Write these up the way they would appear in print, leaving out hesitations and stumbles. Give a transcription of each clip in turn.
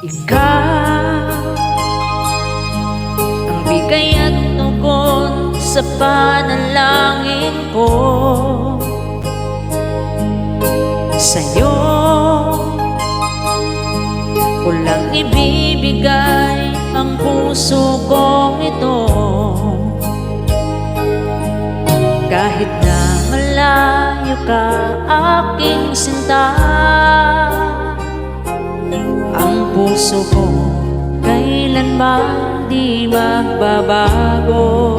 Ikaw ang bigay at tugon sa panalangin ko. Sa'yo ko lang ibibigay ang puso kong ito. Kahit na malayo ka, aking sinta, ang puso ko kailanman di magbabago.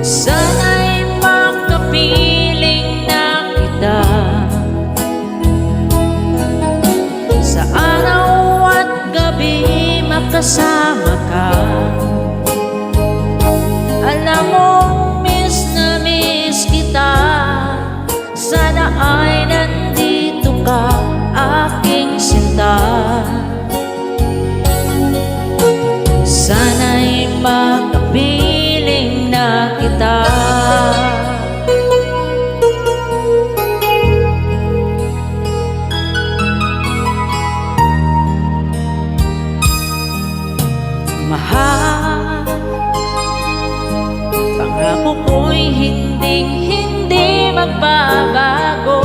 Sana'y makapiling na kita sa araw at gabi, makasama ka. Alam mo, miss na miss kita. Sana ay nandito ka, aking sinta. Sana'y makapiling na kita. Mahal, pangako ko'y hindi magbabago.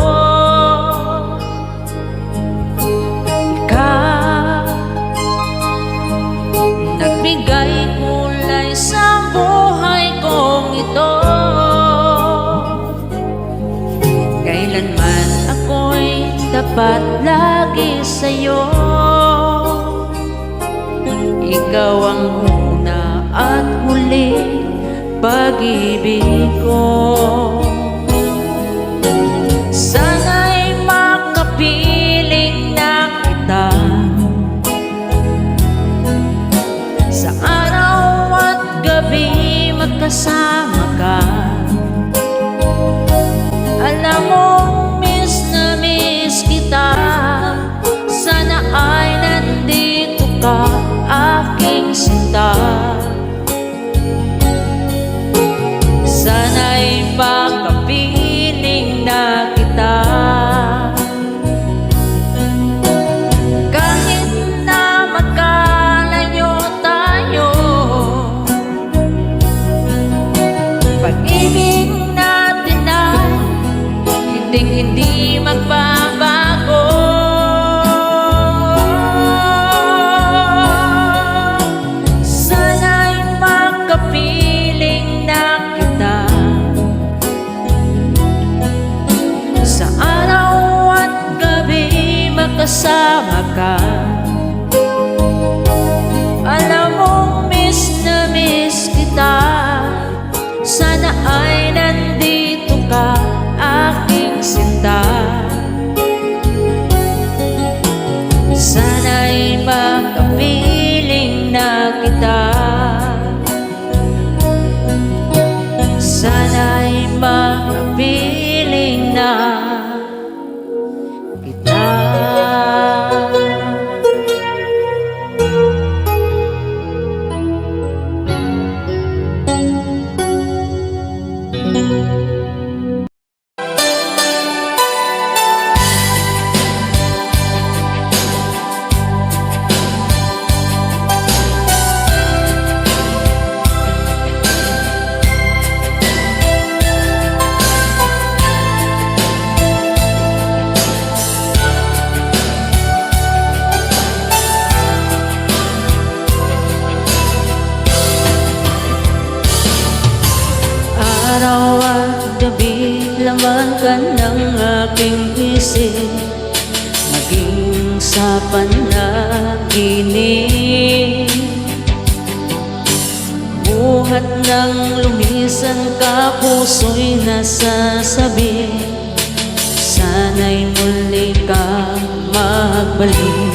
Nagbigay kulay sa buhay kong ito. Kailanman ako'y tapat lagi sa'yo. Ikaw ang una at huli, pag-ibig ko. Sana'y makapiling na kita sa araw at gabi, magkasama ka. Alam mo, miss na miss kita. Sana ay nandito ka, aking sinta. Sana'y makapiling na kita. Kahit na magkalayo tayo, pag-ibig natin ay hindi magbabago. Sana'y makapiling na kita sa araw at gabi, makasama ka. Alam mo, miss na miss kita. Sana ay nandito ka, aking sinta. Sana'y makapiling na kita. Sana'y makapiling na kita. Araw at gabi, laman ka ng aking isip, maging sa panaginip. Buhat ng lumisan ka, puso'y nasasabi, sana'y muli kang magbalik.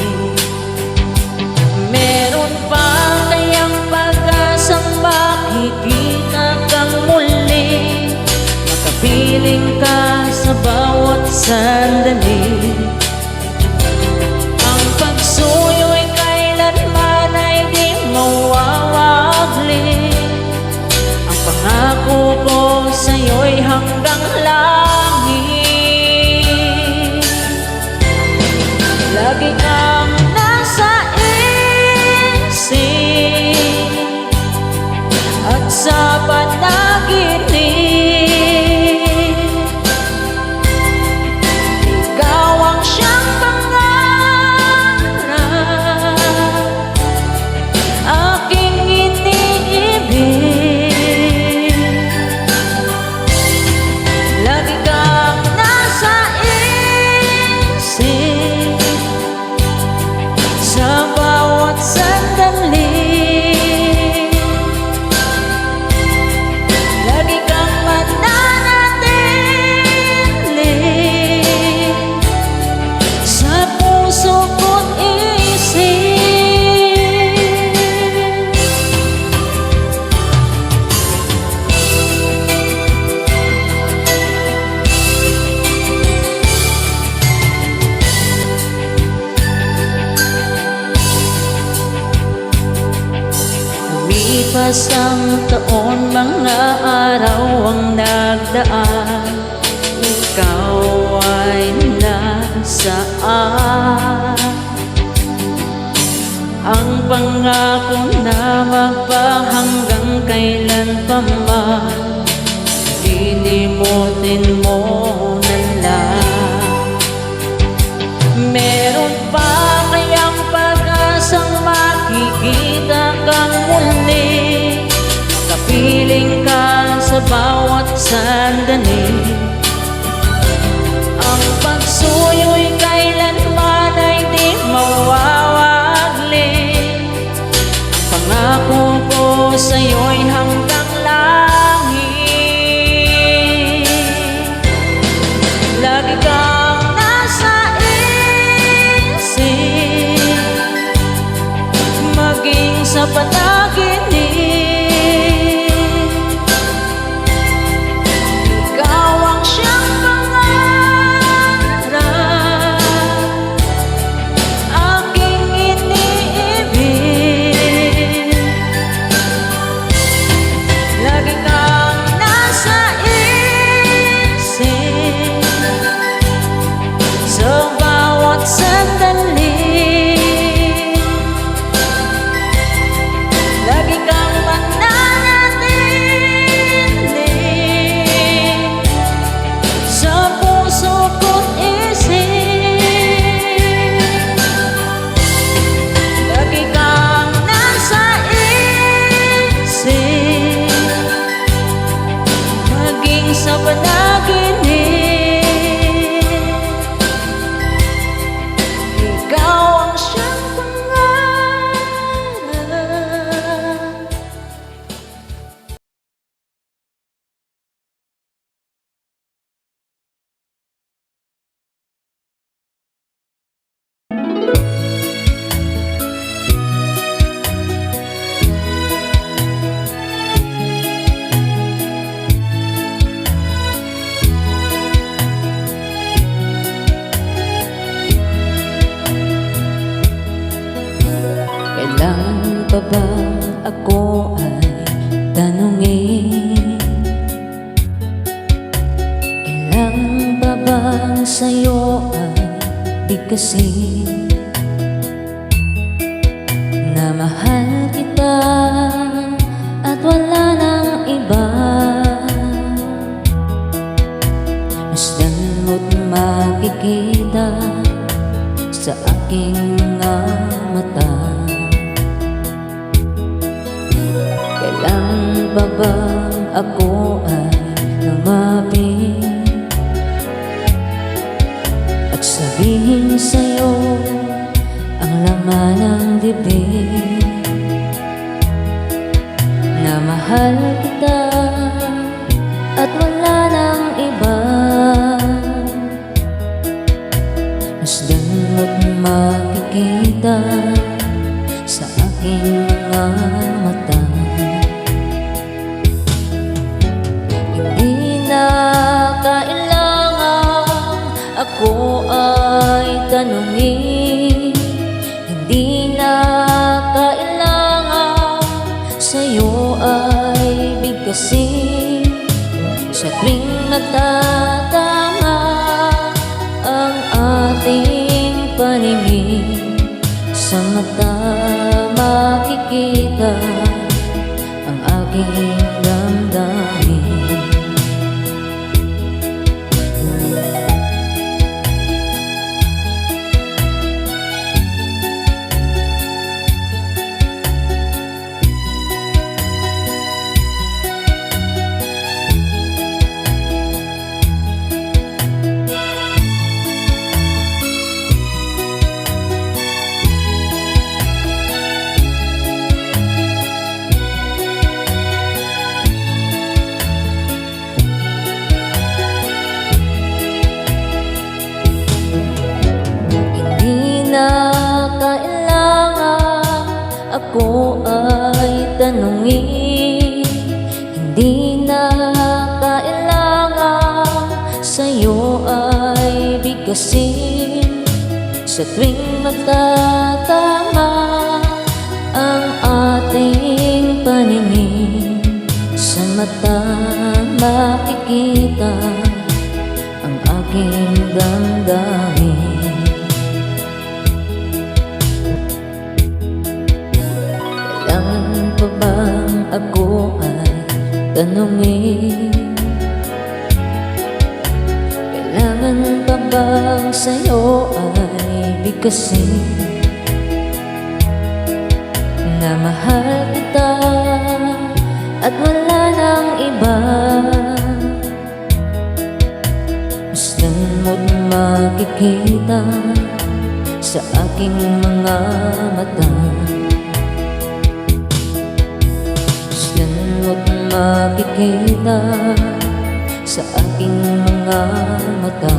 Meron pa kayang pag-asang makikita kang muli, makapiling ka sa bawat sandali. Ang pagsuyo'y kailanman ay di mawawagli. Ang Lumipas ang taon, mga araw ang nagdaan, ikaw ay nasaan? Ang pangako na magpahanggang kailan pa man, lilimutin mo na lang. Meron pa kayang pag-asang makikita kang muli, kapiling ka sa bawat sandali. Ang pagsuyo'y kailanman ay di mawawagli. Pangako ko sa'yo'y hanggang langit. Lagi kang nasa isip, maging sa panaginip. Ikaw ang siyang pangarap, aking iniibig. Lagi kang nasa isip, sa bawat sandali. Lagi kang mananatili sa puso ko't isip. Lagi kang nasa isip, maging sa panaginip. Ikaw ang siyang pangarap. Kailangan pa ba ako ay tanungin? Kailangan pa bang sa'yo ay bigkasin na mahal kita at wala nang iba? Masdan mo't makikita sa aking mga mata. Kailangan pa bang ako ay lumapit at sabihin sa'yo ang laman ng bibig na mahal kita at wala nang iba? Masdan mo't makikita sa aking mga mata. Hindi na kailangan ako ay tanungin, hindi na kailangan sa'yo ay bigkasin. Sa tuwing magtatama ang ating paningin, sa mata makikita ang aking damdamin. Ako ay tanungin, hindi na kailangan sa'yo ay bigkasin. Sa tuwing magtatama ang ating paningin, mata makikita ang aking damdamin. Kailangan pa bang ako ay tanungin? Kailangan pa bang sa'yo ay bigkasin na mahal kita at wala nang iba? Gusto mo't makikita sa aking mga mata. Gusto mo't makikita sa aking mga mata.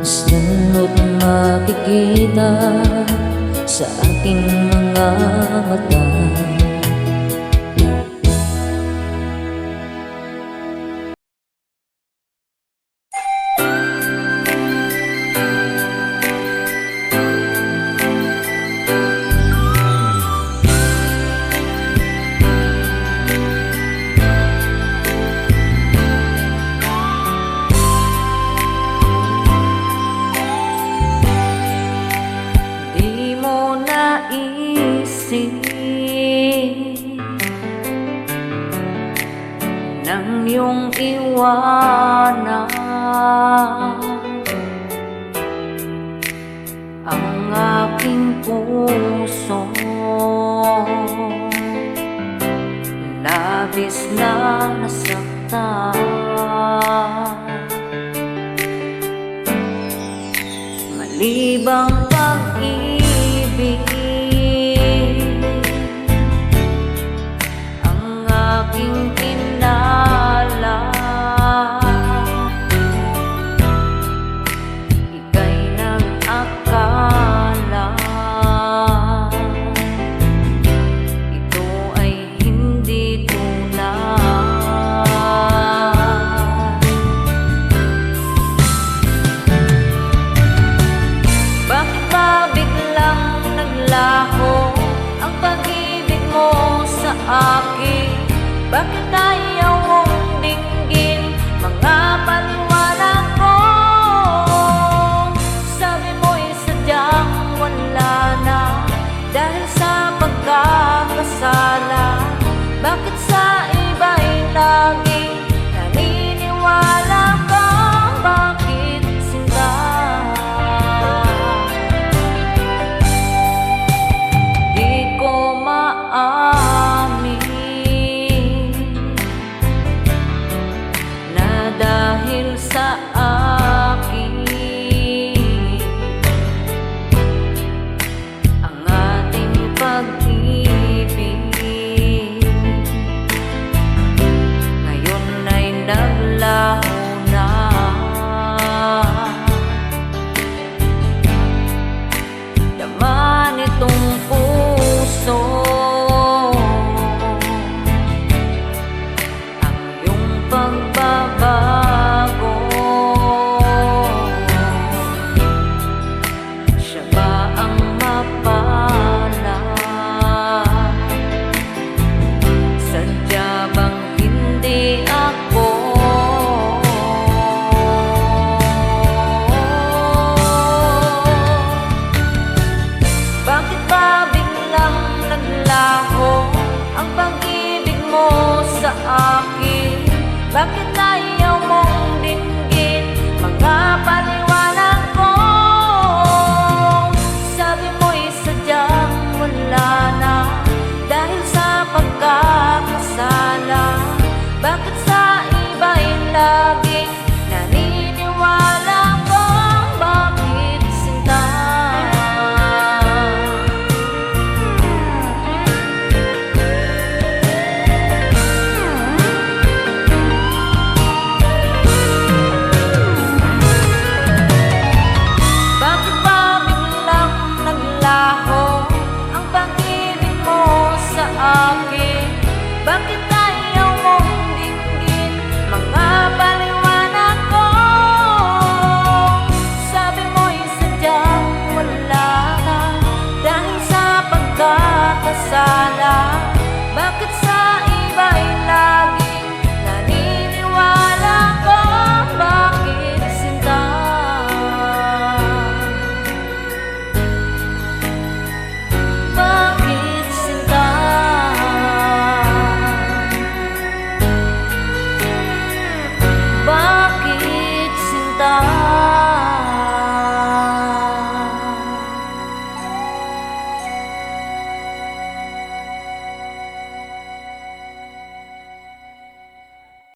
Gusto mo't makikita sa aking mga mata. Nang iyong iwanan ang aking puso, labis na nasaktan. Malibang pag-ibig ang aking kinala. Ika'y nag-akala ito ay hindi tunay. Bakit ba biglang naglaho ang pag-ibig mo sa akin? Bakit ayaw mong dinggin mga